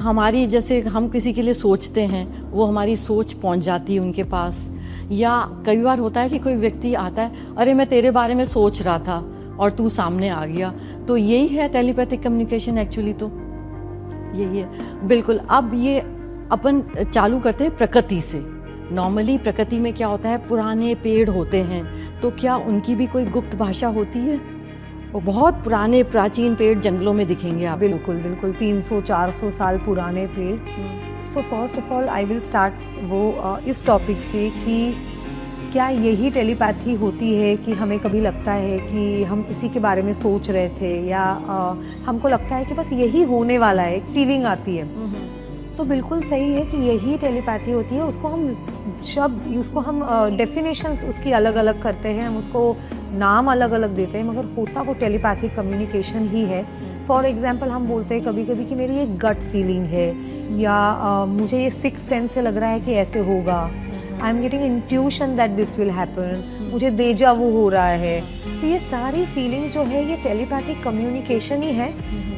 हमारी, जैसे हम किसी के लिए सोचते हैं, वो हमारी सोच पहुंच जाती है उनके पास। या कई बार होता है कि कोई व्यक्ति आता है, अरे मैं तेरे बारे में सोच रहा था और तू सामने आ गया। तो यही है टेलीपैथिक कम्युनिकेशन एक्चुअली, तो यही है बिल्कुल। अब ये अपन चालू करते हैं प्रकृति से। नॉर्मली प्रकृति में क्या होता है, पुराने पेड़ होते हैं, तो क्या उनकी भी कोई गुप्त भाषा होती है? वो बहुत पुराने प्राचीन पेड़ जंगलों में दिखेंगे आप। बिल्कुल बिल्कुल 300-400 साल पुराने पेड़। So first of all I will start वो इस टॉपिक से कि क्या यही टेलीपैथी होती है कि हमें कभी लगता है कि हम किसी के बारे में सोच रहे थे, या हमको लगता है कि बस यही होने वाला है, फीलिंग आती है। तो बिल्कुल सही है कि यही टेलीपैथी होती है। उसको हम डेफिनेशंस उसकी अलग अलग करते हैं, हम उसको नाम अलग अलग देते हैं, मगर होता वो टेलीपैथिक कम्युनिकेशन ही है। फॉर एग्जांपल हम बोलते हैं कभी कभी कि मेरी एक गट फीलिंग है, या मुझे ये सिक्स सेंस से लग रहा है कि ऐसे होगा, I am getting intuition that this will happen, मुझे देजा वो हो रहा है। तो ये सारी फीलिंग्स जो है ये टेलीपैथिक कम्युनिकेशन ही है।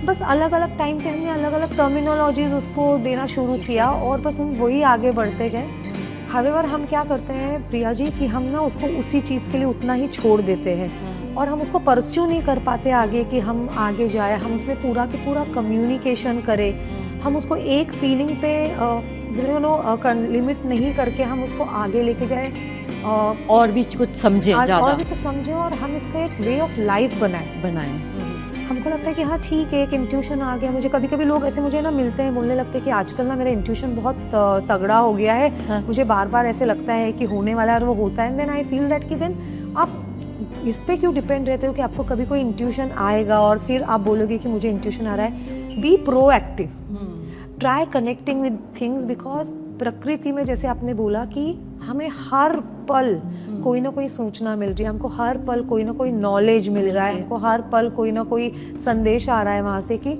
बस अलग अलग टाइम पे हमने अलग अलग टर्मिनोलॉजीज उसको देना शुरू किया और बस हम वही आगे बढ़ते गए। हावेवर हम क्या करते हैं प्रिया जी कि हम ना उसको उसी चीज़ के लिए उतना ही छोड़ देते हैं और हम उसको परस्यू नहीं कर पाते आगे कि हम आगे जाए, हम उसमें पूरा की पूरा कम्युनिकेशन करें। हम उसको एक फीलिंग पे लिमिट नहीं करके हम उसको आगे लेके जाए और भी कुछ समझे, और भी कुछ समझे, और हम इसको एक वे ऑफ लाइफ बनाए। हमको लगता है कि हाँ ठीक है, एक इंट्यूशन आ गया मुझे। कभी कभी लोग ऐसे मुझे ना मिलते हैं, बोलने लगते हैं कि आजकल ना मेरा इंट्यूशन बहुत तगड़ा हो गया है। हाँ। मुझे बार बार ऐसे लगता है कि होने वाला है और वो होता है। देन आई फील दैट कि देन आप इस पे क्यों डिपेंड रहते हो कि आपको कभी कोई इंट्यूशन आएगा और फिर आप बोलोगे कि मुझे इंट्यूशन आ रहा है। Be proactive, try connecting with things, because प्रकृति में जैसे आपने बोला कि हमें हर पल कोई ना कोई सूचना मिल रही है, हमको हर पल कोई ना कोई नॉलेज मिल रहा है, हमको हर पल कोई ना कोई संदेश आ रहा है वहाँ से। कि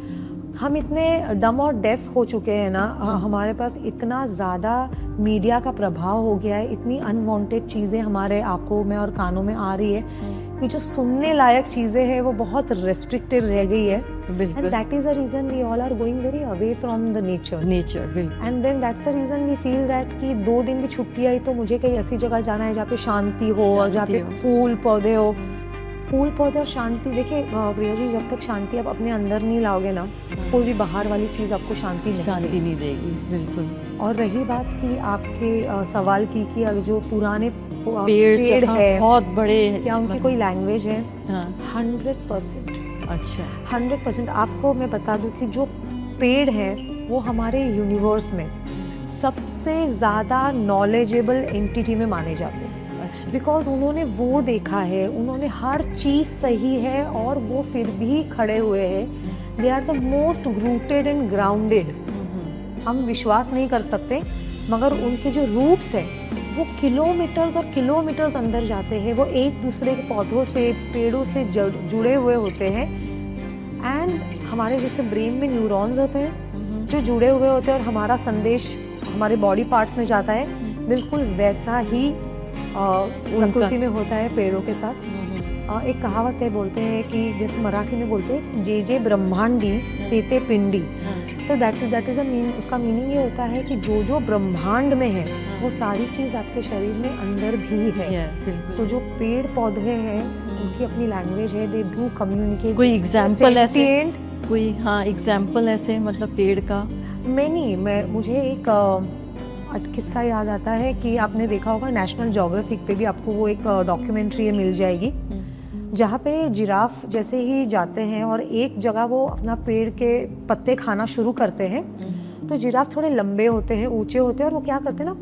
हम इतने डम और डेफ हो चुके हैं ना, हमारे पास इतना ज़्यादा मीडिया का प्रभाव हो गया है, इतनी अनवांटेड चीज़ें हमारे आंखों में और कानों में आ रही है कि जो सुनने लायक चीज़ें हैं वो बहुत रेस्ट्रिक्टेड रह गई है। And that is the reason we all are going very away from the nature. And then that's the reason we feel that कि 2 दिन की छुट्टी आई तो मुझे कहीं ऐसी जगह जाना है जहाँ पे शांति हो और जहाँ पे फूल पौधे हो। फूल पौधे और शांति, देखिए प्रिया जी, जब तक शांति आप अपने अंदर नहीं लाओगे ना, कोई भी बाहर वाली चीज़ आपको शांति नहीं देगी। बिल्कुल। और रही बात कि आपके सवाल की कि जो पुराने पेड़ है बहुत बड़े, क्या उनकी कोई लैंग्वेज है? 100%। अच्छा, 100%। आपको मैं बता दूं कि जो पेड़ है वो हमारे यूनिवर्स में सबसे ज़्यादा नॉलेजेबल एंटिटी में माने जाते हैं। अच्छा। बिकॉज उन्होंने वो देखा है, उन्होंने हर चीज़ सही है और वो फिर भी खड़े हुए हैं। They are the most rooted and grounded. हम विश्वास नहीं कर सकते, मगर उनके जो रूट्स हैं वो किलोमीटर्स और किलोमीटर्स अंदर जाते हैं। वो एक दूसरे के पौधों से, पेड़ों से जुड़े हुए होते हैं। एंड हमारे जैसे ब्रेन में न्यूरॉन्स होते हैं जो जुड़े हुए होते हैं और हमारा संदेश हमारे बॉडी पार्ट्स में जाता है। बिल्कुल वैसा ही प्रकृति में होता है पेड़ों के साथ। एक कहावत है, बोलते हैं कि जैसे मराठी में बोलते हैं जे जे ब्रह्मांडी ते ते पिंडी। तो दैट इज उसका मीनिंग ये होता है कि जो जो ब्रह्मांड में है वो सारी चीज़ आपके शरीर में अंदर भी है। सो जो पेड़ पौधे हैं उनकी अपनी लैंग्वेज है, दे डू कम्युनिकेट। कोई एग्जाम्पल ऐसे, कोई एग्जाम्पल ऐसे, मतलब पेड़ का? मुझे एक किस्सा याद आता है कि आपने देखा होगा नेशनल ज्योग्राफिक पे भी आपको वो एक डॉक्यूमेंट्री मिल जाएगी, जहाँ पे जिराफ जैसे ही जाते हैं और एक जगह वो अपना पेड़ के पत्ते खाना शुरू करते हैं, तो जिराफ थोड़े लंबे होते हैं, ऊंचे होते हैं, और वो क्या करते हैं ना,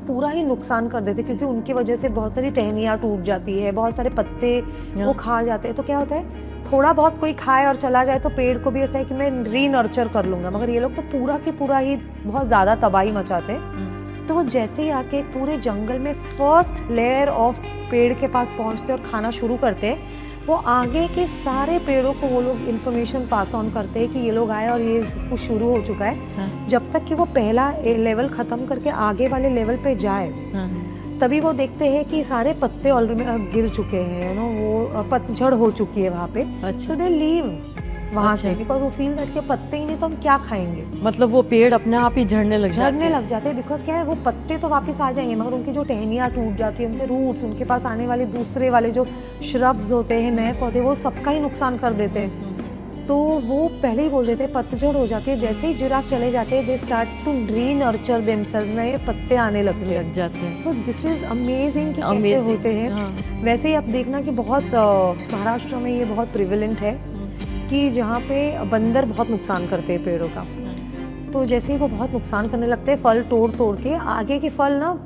पूरा ही नुकसान कर देते हैं, क्योंकि उनकी वजह से बहुत सारी टहनियाँ टूट जाती है, बहुत सारे पत्ते वो खा जाते हैं। तो क्या होता है, थोड़ा बहुत कोई खाए और चला जाए तो पेड़ को भी ऐसा है कि मैं रीनर्चर कर लूँगा, मगर ये लोग तो पूरा की पूरा ही बहुत ज़्यादा तबाही मचाते हैं। तो वो जैसे ही आके पूरे जंगल में फर्स्ट लेयर ऑफ पेड़ के पास पहुँचते और खाना शुरू करते हैं, वो आगे के सारे पेड़ों को वो लोग इन्फॉर्मेशन पास ऑन करते हैं कि ये लोग आए और ये कुछ शुरू हो चुका है। जब तक कि वो पहला लेवल ख़त्म करके आगे वाले लेवल पे जाए, तभी वो देखते हैं कि सारे पत्ते ऑलरेडी गिर चुके हैं, वो पतझड़ हो चुकी है वहाँ पे। सो दे लीव वहां अच्छा। से, बिकॉज वो फील दैट के पत्ते ही नहीं तो हम क्या खाएंगे, मतलब वो पेड़ अपने आप ही झड़ने लग जाते झड़ने हैं। लग जाते हैं। बिकॉज क्या है, वो पत्ते तो वापस आ जाएंगे मगर उनकी जो टहनियाँ टूट जाती है, उनके रूट्स, उनके पास आने वाले दूसरे वाले जो श्रब्स होते हैं, नए पौधे, वो सबका ही नुकसान कर देते हैं। तो वो पहले ही बोल देते हैं, पतझड़ हो जाती है, जैसे ही जिराफ चले जाते हैं, दे स्टार्ट टू रीनर्चर देमसेल्व्स, नए पत्ते आने लगते हैं। जाते हैं। सो दिस इज अमेजिंग कि कैसे Amazing, होते हैं। हाँ। वैसे ही आप देखना कि बहुत महाराष्ट्र में ये बहुत प्रिवेलेंट है कि जहाँ पे बंदर बहुत नुकसान करते हैं पेड़ों का। तो जैसे ही वो बहुत नुकसान करने लगते हैं, फल तोड़ तोड़ के, आगे के फल ना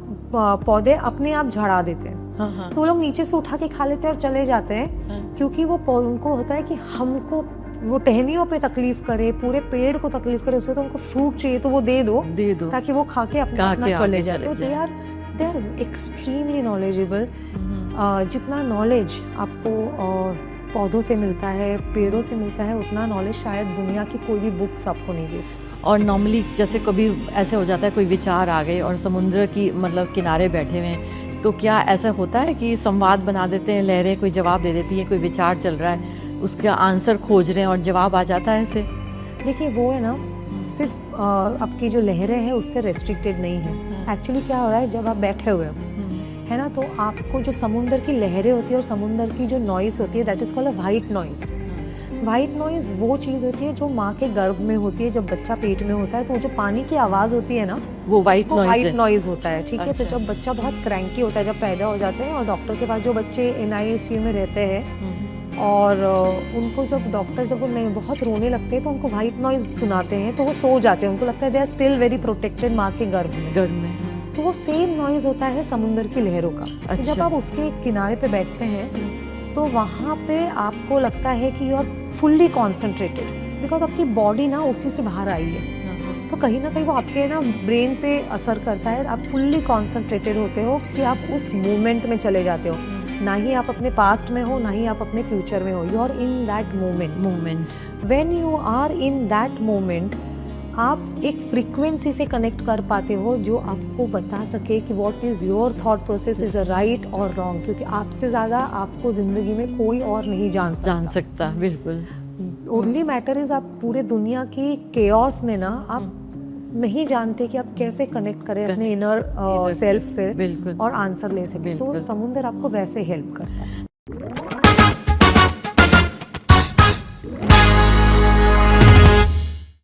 पौधे अपने आप झड़ा देते हैं। हाँ, हाँ। तो वो लोग नीचे से उठा के खा लेते हैं और चले जाते हैं, हाँ। क्योंकि वो उनको होता है कि हमको वो टहनियों पे तकलीफ करे, पूरे पेड़ को तकलीफ करे, उससे तो उनको फ्रूट चाहिए तो वो दे दो ताकि वो खा के अपना खा के चले आगे जाए। चले तो दे आर एक्सट्रीमली नॉलेजेबल। जितना नॉलेज आपको पौधों से मिलता है, पेड़ों से मिलता है, उतना नॉलेज शायद दुनिया की कोई भी बुक्स आपको नहीं दे सकती। और नॉर्मली जैसे कभी ऐसे हो जाता है, कोई विचार आ गए और समुद्र की मतलब किनारे बैठे हुए हैं, तो क्या ऐसा होता है कि संवाद बना देते हैं, लहरें कोई जवाब दे देती है, कोई विचार चल रहा है, उसका आंसर खोज रहे हैं और जवाब आ जाता है ऐसे? देखिए वो है ना, सिर्फ आपकी जो लहरें हैं उससे रेस्ट्रिक्टेड नहीं है। एक्चुअली क्या हो रहा है, जब आप बैठे हुए हो है ना, तो आपको जो समुंदर की लहरें होती है और समुंदर की जो नॉइस होती है, that is called a white noise. White noise वो चीज़ होती है जो माँ के गर्भ में होती है, जब बच्चा पेट में होता है, तो जो पानी की आवाज़ होती है ना, वो वाइट नॉइज नॉइज होता है। ठीक है। अच्छा। तो जब बच्चा बहुत क्रैंकी होता है, जब पैदा हो जाते हैं, और डॉक्टर के पास जो बच्चे NICU में रहते हैं और उनको जब डॉक्टर जब वो नहीं बहुत रोने लगते हैं तो उनको वाइट नॉइज सुनाते हैं, तो वो सो जाते हैं, उनको लगता है they are still very protected माँ के गर्भ में। घर में। तो वो सेम नॉइज होता है समुंदर की लहरों का। अच्छा। तो जब आप उसके किनारे पे बैठते हैं तो वहाँ पे आपको लगता है कि you are fully concentrated, because आपकी बॉडी ना उसी से बाहर आई है। तो कहीं ना कहीं वो आपके ना ब्रेन पे असर करता है, आप फुल्ली कॉन्सेंट्रेटेड होते हो कि आप उस मोमेंट में चले जाते हो। ना ही आप अपने पास्ट में हो, ना ही आप अपने फ्यूचर में हो, you are in that moment. When you are in that moment, आप एक फ्रीक्वेंसी से कनेक्ट कर पाते हो जो आपको बता सके कि what is your thought process is right और रॉन्ग, क्योंकि आपसे ज़्यादा आपको ज़िंदगी में कोई और नहीं जान सकता। बिल्कुल। ओनली मैटर इज़ आप पूरे दुनिया की केओस में ना, आप नहीं जानते कि आप कैसे कनेक्ट करें अपने इनर सेल्फ पे बिल्कुल। और आंसर ले सकें। तो बिल्कुल। समुंदर आपको वैसे हेल्प करता है।